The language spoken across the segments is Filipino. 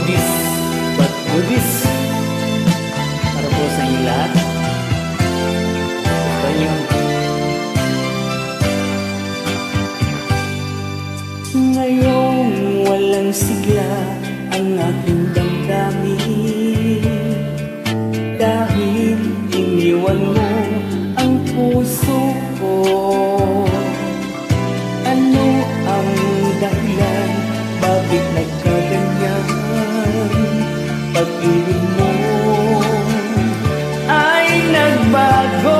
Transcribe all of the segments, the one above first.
oldies but goodies para po sa inyo lahat. Ito yun. Ngayong walang sigla ang aking damdamin, dahil iniwan mo ang puso ko. Ano ang dahilan? Bakit nagkaganyan? Pag-ibig mo ay nagbago.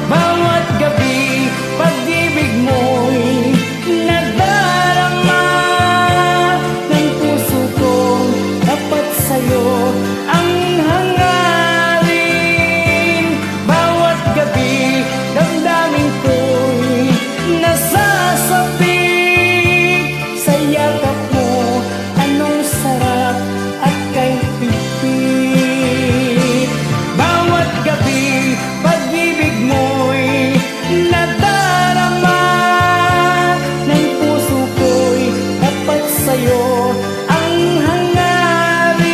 Bawat gabi, pag-ibig mo'y nadarama ng puso ko. Dapat sa'yo ang hangarin. Bawat gabi, damdamin ko'y nasasapit sa yakap mo. Anong sarap at kay pipit. Bawat gabi, pag-ibig mo'y nadarama ng puso ko'y dapat sa'yo ang hangarin.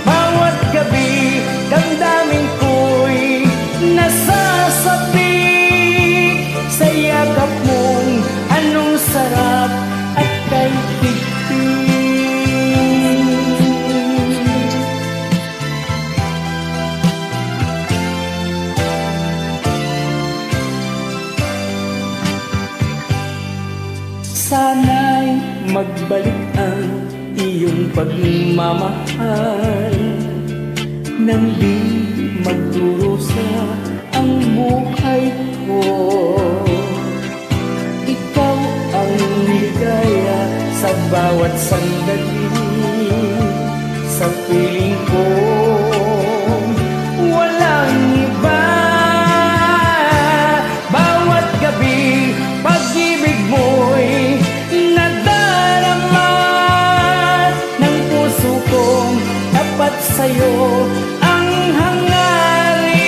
Bawat gabi, damdamin ko'y nasasapit sa yakap mong anong sarap at kay pipit. Sana'y magbalik ang iyong pagmamahal, nang di magdurusa ang buhay ko. Ikaw ang ligaya sa bawat sandali, sa piling ko walang iba. Bawat gabi, pag-ibig mo'y nadarama ng puso kong dapat sa'yo ang hangarin.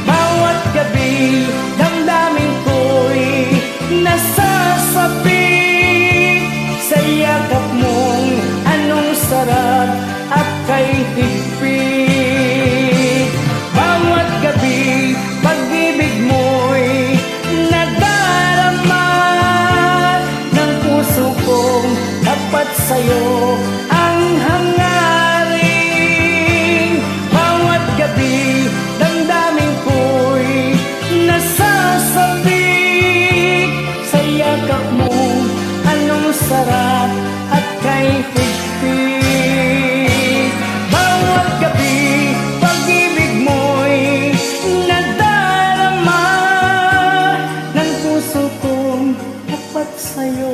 Bawat gabi, damdamin ko'y nasasapit sa yakap mong anong sarap at kay higpit. Bawat gabi, pag-ibig mo'y nadarama ng puso kong dapat sa'yo ang hangarin. Bawat gabi, damdamin ko'y nasasapit sa yakap mo. Anong sarap at kay higpit. Bawat gabi, pag-ibig mo'y nadarama ng puso kong dapat sa'yo